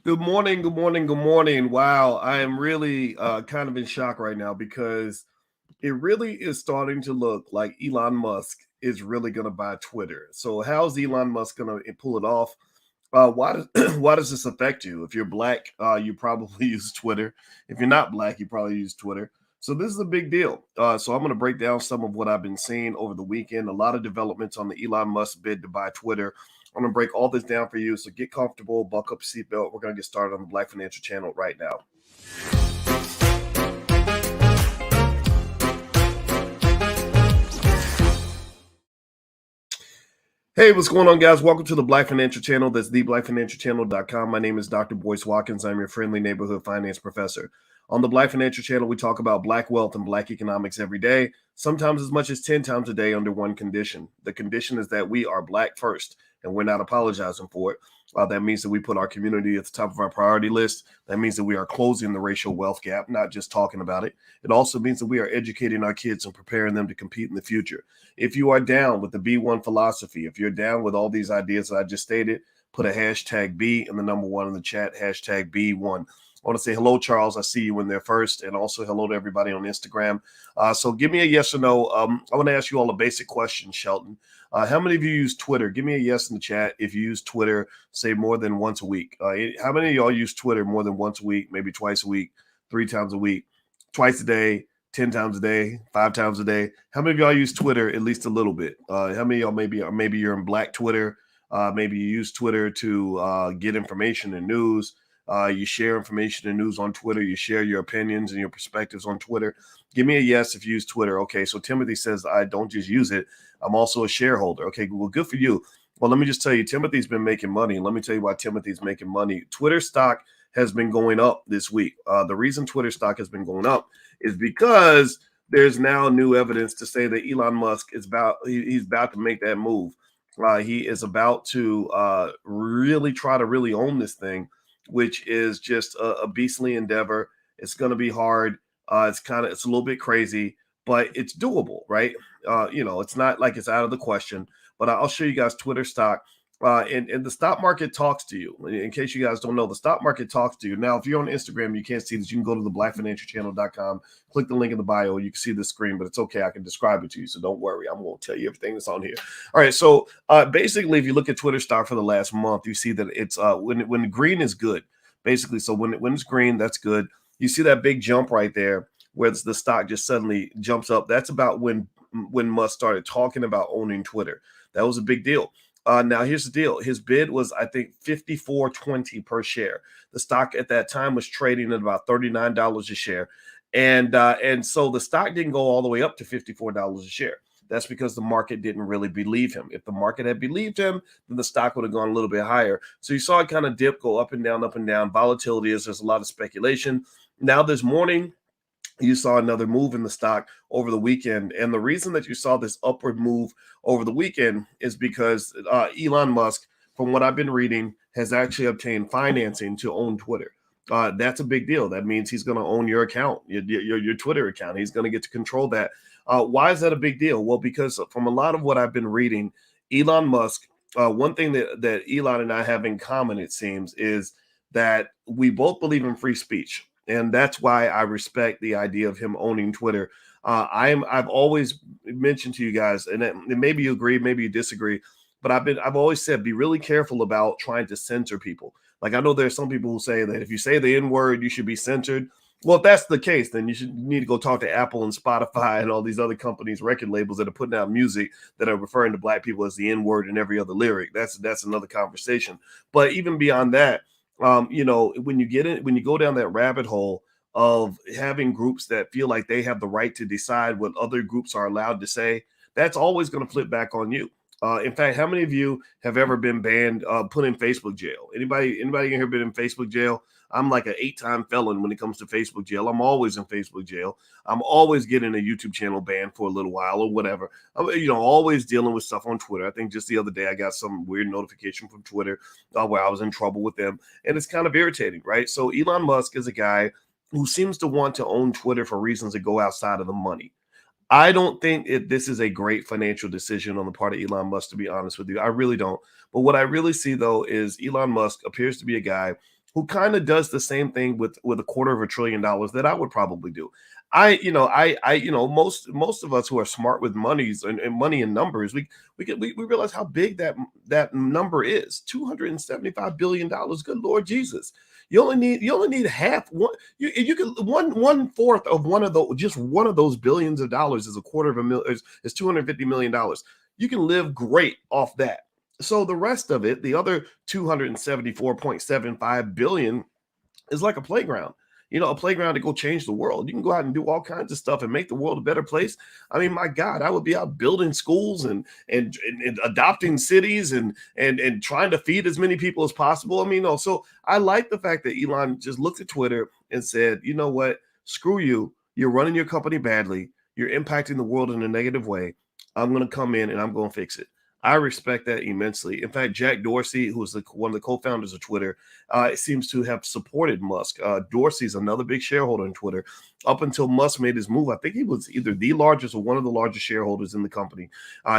Good morning, good morning, good morning. Wow, I am really kind of in shock right now because it really is starting to look like Elon Musk is really going to buy Twitter. So, how's Elon Musk going to pull it off? Why does why does this affect you? If you're black, you probably use Twitter. If you're not black, you probably use Twitter. So this is a big deal. So I'm going to break down some of what I've been seeing over the weekend. A lot of developments on the Elon Musk bid to buy Twitter. I'm going to break all this down for you. So get comfortable, buckle up your seatbelt. We're going to get started on the Black Financial Channel right now. Hey, what's going on, guys? Welcome to the Black Financial Channel. That's theblackfinancialchannel.com. My name is Dr. Boyce Watkins. I'm your friendly neighborhood finance professor. On the Black Financial Channel, we talk about black wealth and black economics every day, sometimes as much as 10 times a day under one condition. The condition is that we are black first, and we're not apologizing for it. That means that we put our community at the top of our priority list. That means that we are closing the racial wealth gap, not just talking about it. It also means that we are educating our kids and preparing them to compete in the future. If you are down with the B1 philosophy, if you're down with all these ideas that I just stated, put a hashtag B and the number one in the chat, hashtag B1. I want to say hello, Charles. I see you in there first, and also hello to everybody on Instagram. So give me a yes or no. I want to ask you all a basic question, Shelton. How many of you use Twitter? Give me a yes in the chat if you use Twitter, say more than once a week. How many of y'all use Twitter more than once a week, maybe twice a week, 3 times a week, twice a day, 10 times a day, 5 times a day? How many of y'all use Twitter at least a little bit? How many of y'all maybe you're in black Twitter? Maybe you use Twitter to get information and news. You share information and news on Twitter. You share your opinions and your perspectives on Twitter. Give me a yes if you use Twitter. Okay, so Timothy says, I don't just use it. I'm also a shareholder. Okay, well, good for you. Well, let me just tell you, Timothy's been making money. Let me tell you why Timothy's making money. Twitter stock has been going up this week. The reason Twitter stock has been going up is because there's now new evidence to say that Elon Musk is he's about to make that move. He is about to really try to really own this thing, which is just a beastly endeavor. It's going to be hard. It's a little bit crazy, but it's doable, right? It's not like it's out of the question. But I'll show you guys Twitter stock. And the stock market talks to you. In case you guys don't know, the stock market talks to you. Now, if you're on Instagram, you can't see this. You can go to the blackfinancialchannel.com, click the link in the bio. You can see the screen, but it's okay. I can describe it to you. So don't worry. I'm going to tell you everything that's on here. All right. So basically, if you look at Twitter stock for the last month, you see that it's when green is good, basically. So when it's green, that's good. You see that big jump right there where the stock just suddenly jumps up. That's about when Musk started talking about owning Twitter. That was a big deal. Now here's the deal. His bid was, I think, $54.20 per share. The stock at that time was trading at about $39 a share, and so the stock didn't go all the way up to $54 a share. That's because the market didn't really believe him. If the market had believed him, then the stock would have gone a little bit higher. So you saw it kind of dip, go up and down, up and down. Volatility is there's a lot of speculation. Now this morning, you saw another move in the stock over the weekend. And the reason that you saw this upward move over the weekend is because Elon Musk, from what I've been reading, has actually obtained financing to own Twitter. That's a big deal. That means he's going to own your account, your Twitter account. He's going to get to control that. Why is that a big deal? Well, because from a lot of what I've been reading, Elon Musk, one thing that Elon and I have in common, it seems, is that we both believe in free speech. And that's why I respect the idea of him owning Twitter. I've always mentioned to you guys, and maybe you agree, maybe you disagree, but I've always said be really careful about trying to censor people. Like I know there's some people who say that if you say the N word, you should be censored. Well, if that's the case, then you need to go talk to Apple and Spotify and all these other companies, record labels that are putting out music that are referring to black people as the N word in every other lyric. That's another conversation. But even beyond that, when you go down that rabbit hole of having groups that feel like they have the right to decide what other groups are allowed to say, that's always going to flip back on you. In fact, how many of you have ever been banned, put in Facebook jail? Anybody in here been in Facebook jail? I'm like an 8-time felon when it comes to Facebook jail. I'm always in Facebook jail. I'm always getting a YouTube channel banned for a little while or whatever. I'm, always dealing with stuff on Twitter. I think just the other day I got some weird notification from Twitter where I was in trouble with them. And it's kind of irritating, right? So Elon Musk is a guy who seems to want to own Twitter for reasons that go outside of the money. I don't think this is a great financial decision on the part of Elon Musk, to be honest with you. I really don't. But what I really see, though, is Elon Musk appears to be a guy who kind of does the same thing with $250 billion that I would probably do. Most of us who are smart with monies and money and numbers, we realize how big that number is. $275 billion. Good Lord Jesus. You only need half one. You can one fourth of one of those, just one of those billions of dollars is is $250 million. You can live great off that. So the rest of it, the other 274.75 billion, is like a playground. A playground to go change the world. You can go out and do all kinds of stuff and make the world a better place. I mean, my God, I would be out building schools and adopting cities and trying to feed as many people as possible. I mean, so I like the fact that Elon just looked at Twitter and said, you know what, screw you. You're running your company badly. You're impacting the world in a negative way. I'm going to come in and I'm going to fix it. I respect that immensely. In fact, Jack Dorsey, who is one of the co-founders of Twitter, seems to have supported Musk. Dorsey's another big shareholder in Twitter. Up until Musk made his move, I think he was either the largest or one of the largest shareholders in the company.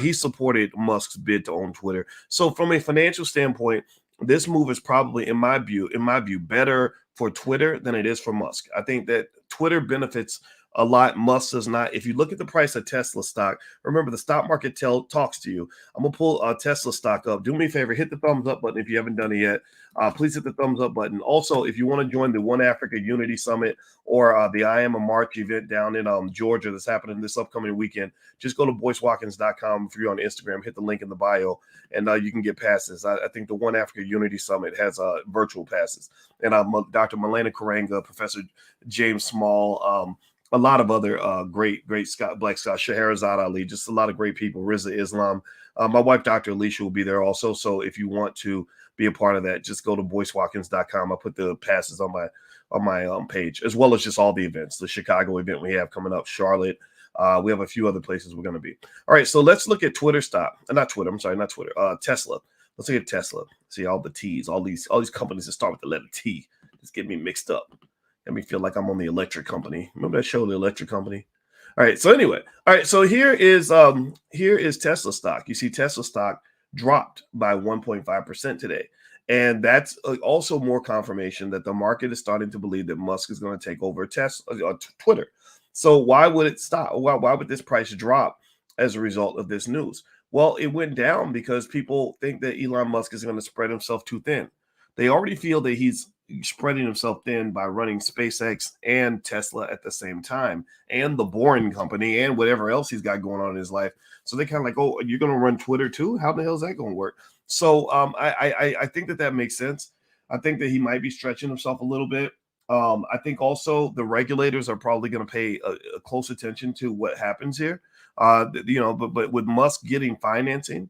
He supported Musk's bid to own Twitter. So from a financial standpoint, this move is probably, in my view, better for Twitter than it is for Musk. I think that Twitter benefits a lot. Musk does not. If you look at the price of Tesla stock, remember the stock market talks to you. I'm gonna pull Tesla stock up. Do me a favor, hit the thumbs up button if you haven't done it yet. Please hit the thumbs up button. Also, if you want to join the One Africa Unity Summit or the I Am a March event down in Georgia that's happening this upcoming weekend, just go to boycewatkins.com. If you're on Instagram, hit the link in the bio, and you can get passes. I think the One Africa Unity Summit has virtual passes, and Dr. Malena Karanga, Professor James Small, a lot of other great Black Scott, Scheherazade Ali, just a lot of great people, Rizza Islam. My wife, Dr. Alicia, will be there also. So if you want to be a part of that, just go to boycewatkins.com. I'll put the passes on my page, as well as just all the events. The Chicago event we have coming up, Charlotte. We have a few other places we're going to be. All right, so let's look at Twitter stock. Not Twitter. I'm sorry, not Twitter. Tesla. Let's look at Tesla. See all the T's, all these companies that start with the letter T. Just get me mixed up. Let me feel like I'm on the electric company. Remember that show, The Electric Company? All right. So anyway, So here is Tesla stock. You see Tesla stock dropped by 1.5% today. And that's also more confirmation that the market is starting to believe that Musk is going to take over Twitter. So why would it stop? Why would this price drop as a result of this news? Well, it went down because people think that Elon Musk is going to spread himself too thin. They already feel that he's spreading himself thin by running SpaceX and Tesla at the same time, and the Boring Company and whatever else he's got going on in his life. So they kind of like, oh, you're going to run Twitter too? How the hell is that going to work? So I think that makes sense. I think that he might be stretching himself a little bit. I think also the regulators are probably going to pay a close attention to what happens here. But with Musk getting financing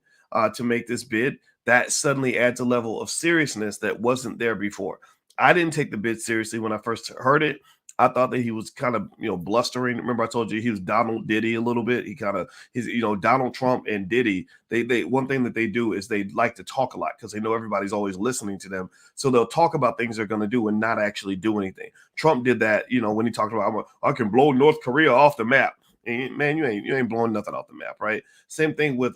to make this bid, that suddenly adds a level of seriousness that wasn't there before. I didn't take the bid seriously when I first heard it. I thought that he was kind of, blustering. Remember, I told you he was Donald Diddy a little bit. He's Donald Trump and Diddy. They one thing that they do is they like to talk a lot because they know everybody's always listening to them. So they'll talk about things they're going to do and not actually do anything. Trump did that, when he talked about, I can blow North Korea off the map. And man, you ain't blowing nothing off the map, right? Same thing with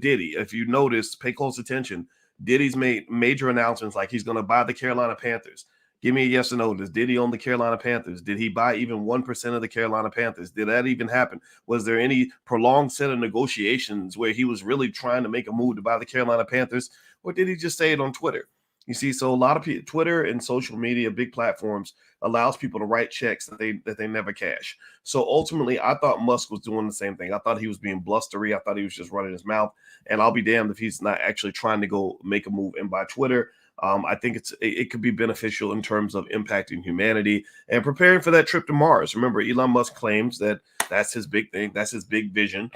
Diddy. If you notice, pay close attention. Diddy's made major announcements like he's going to buy the Carolina Panthers. Give me a yes or no. Does Diddy own the Carolina Panthers? Did he buy even 1% of the Carolina Panthers? Did that even happen? Was there any prolonged set of negotiations where he was really trying to make a move to buy the Carolina Panthers? Or did he just say it on Twitter? You see, so a lot of people, Twitter and social media, big platforms, allows people to write checks that they never cash. So ultimately, I thought Musk was doing the same thing. I thought he was being blustery. I thought he was just running his mouth. And I'll be damned if he's not actually trying to go make a move and buy Twitter. I think it could be beneficial in terms of impacting humanity and preparing for that trip to Mars. Remember, Elon Musk claims that that's his big thing. That's his big vision.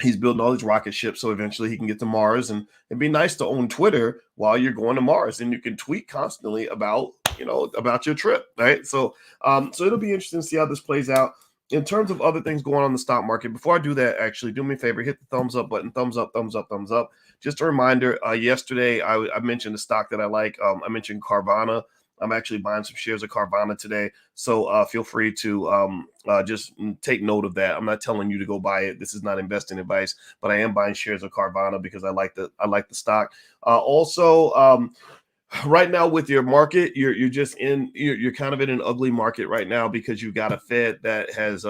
He's building all these rocket ships so eventually he can get to Mars, and it'd be nice to own Twitter while you're going to Mars, and you can tweet constantly about your trip, right? So it'll be interesting to see how this plays out. In terms of other things going on in the stock market, before I do that, actually, do me a favor, hit the thumbs up button, thumbs up, thumbs up, thumbs up. Just a reminder, yesterday I mentioned a stock that I like. I mentioned Carvana. I'm actually buying some shares of Carvana today. So feel free to just take note of that. I'm not telling you to go buy it. This is not investing advice, but I am buying shares of Carvana because I like the stock. Also, Right now with your market, you're just in you're kind of in an ugly market right now because you've got a Fed that has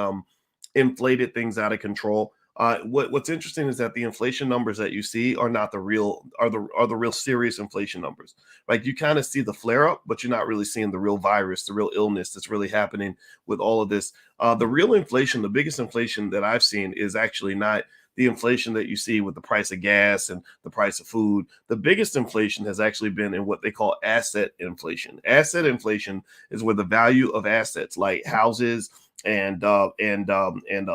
inflated things out of control. What's interesting is that the inflation numbers that you see are not the real are the real serious inflation numbers. Like you kind of see the flare up, but you're not really seeing the real virus, the real illness that's really happening with all of this. The real inflation, the biggest inflation that I've seen is actually not the inflation that you see with the price of gas and the price of food. The biggest inflation has actually been in what they call asset inflation. Asset inflation is where the value of assets like houses and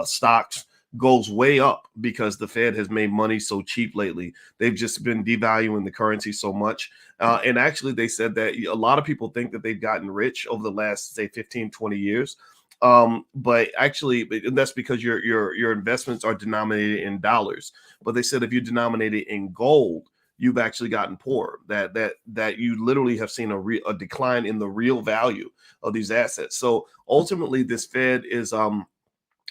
stocks goes way up because the Fed has made money so cheap lately. They've just been devaluing the currency so much. And actually, they said that a lot of people think that they've gotten rich over the last, say, 15, 20 years. But actually, that's because your investments are denominated in dollars. But they said if you denominate it in gold, you've actually gotten poorer. That you literally have seen a decline in the real value of these assets. So ultimately, this Fed is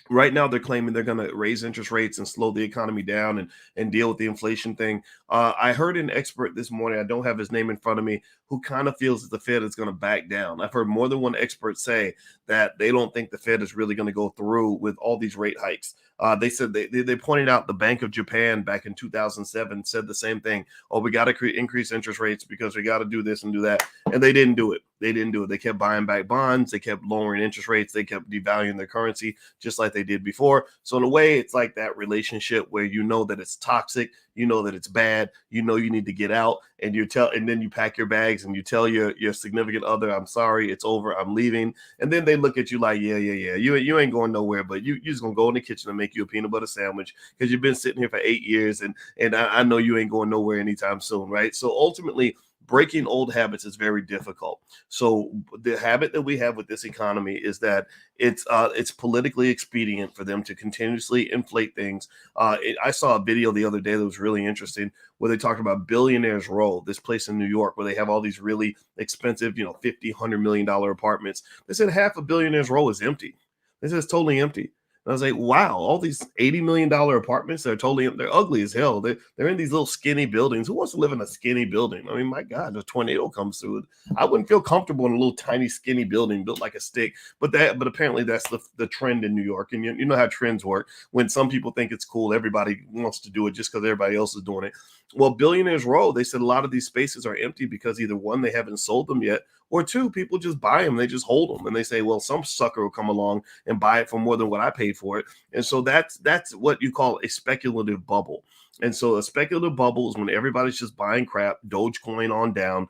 right now they're claiming they're going to raise interest rates and slow the economy down and deal with the inflation thing. I heard an expert this morning, I don't have his name in front of me, who kind of feels that the Fed is going to back down. I've heard more than one expert say that they don't think the Fed is really going to go through with all these rate hikes. They said they pointed out the Bank of Japan back in 2007 said the same thing. Oh, we got to increase interest rates because we got to do this and do that. And they didn't do it. They didn't do it. They kept buying back bonds. They kept lowering interest rates. They kept devaluing their currency just like they did before. So in a way, it's like that relationship where you know that it's toxic, you know that it's bad, you know you need to get out, and and then you pack your bags and you tell your significant other, I'm sorry, it's over, I'm leaving. And then they look at you like, yeah, you ain't going nowhere, but you just gonna go in the kitchen and make you a peanut butter sandwich because you've been sitting here for 8 years, and I know you ain't going nowhere anytime soon, right? So ultimately, breaking old habits is very difficult. So the habit that we have with this economy is that it's politically expedient for them to continuously inflate things. I saw a video the other day that was really interesting where they talked about Billionaires Row, this place in New York where they have all these really expensive, 50, $100 million apartments. They said half of Billionaires Row is empty. They said it's totally empty. And I was like, wow, all these $80 million apartments, they're ugly as hell. They're in these little skinny buildings. Who wants to live in a skinny building? I mean, my God, a tornado comes through it. I wouldn't feel comfortable in a little tiny skinny building built like a stick. But apparently that's the trend in New York. And you know how trends work. When some people think it's cool, everybody wants to do it just because everybody else is doing it. Well, Billionaires Row, they said a lot of these spaces are empty because either one, they haven't sold them yet, or two, people just buy them. They just hold them. And they say, well, some sucker will come along and buy it for more than what I paid for it. And so that's what you call a speculative bubble. And so a speculative bubble is when everybody's just buying crap, Dogecoin on down,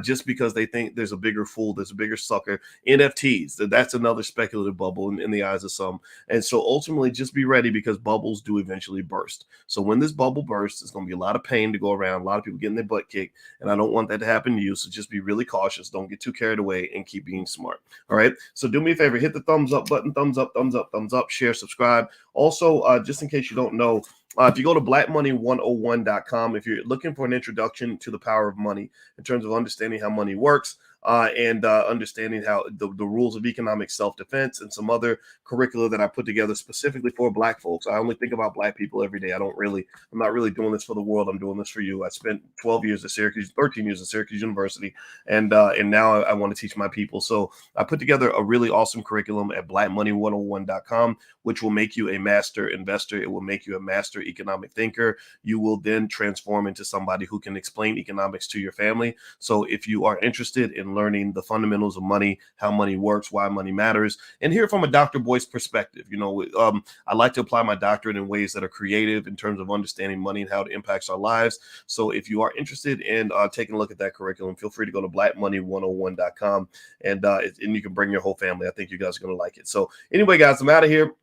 just because they think there's a bigger fool, there's a bigger sucker. NFTs, that's another speculative bubble in the eyes of some. And so ultimately, just be ready because bubbles do eventually burst. So when this bubble bursts, it's going to be a lot of pain to go around, a lot of people getting their butt kicked. And I don't want that to happen to you. So just be really cautious. Don't get too carried away and keep being smart. All right. So do me a favor, hit the thumbs up button, thumbs up, thumbs up, thumbs up, share, subscribe. Also, just in case you don't know, if you go to blackmoney101.com, if you're looking for an introduction to the power of money in terms of understanding how money works, and understanding how the rules of economic self-defense and some other curricula that I put together specifically for Black folks. I only think about Black people every day. I'm not really doing this for the world. I'm doing this for you. I spent 13 years at Syracuse University, and now I want to teach my people. So I put together a really awesome curriculum at blackmoney101.com, which will make you a master investor. It will make you a master economic thinker. You will then transform into somebody who can explain economics to your family. So if you are interested in learning the fundamentals of money, how money works, why money matters, and hear from a Dr. Boyce perspective. I like to apply my doctorate in ways that are creative in terms of understanding money and how it impacts our lives. So if you are interested in taking a look at that curriculum, feel free to go to blackmoney101.com and you can bring your whole family. I think you guys are going to like it. So anyway, guys, I'm out of here.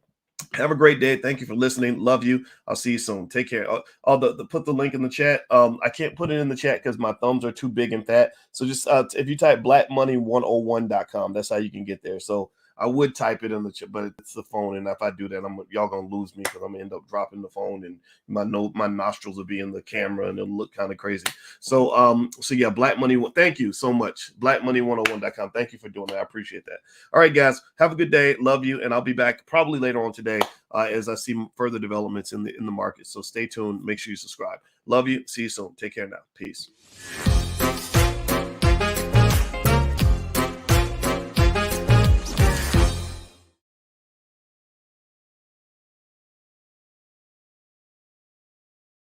Have a great day. Thank you for listening. Love you. I'll see you soon. Take care. Put the link in the chat. I can't put it in the chat because my thumbs are too big and fat. So just if you type blackmoney101.com, that's how you can get there. So I would type it in the chat, but it's the phone, and if I do that, y'all gonna lose me because I'm gonna end up dropping the phone, and my nostrils will be in the camera, and it'll look kind of crazy. So yeah, Black Money. Thank you so much, blackmoney101.com. Thank you for doing that. I appreciate that. All right, guys, have a good day. Love you, and I'll be back probably later on today as I see further developments in the market. So stay tuned. Make sure you subscribe. Love you. See you soon. Take care now. Peace.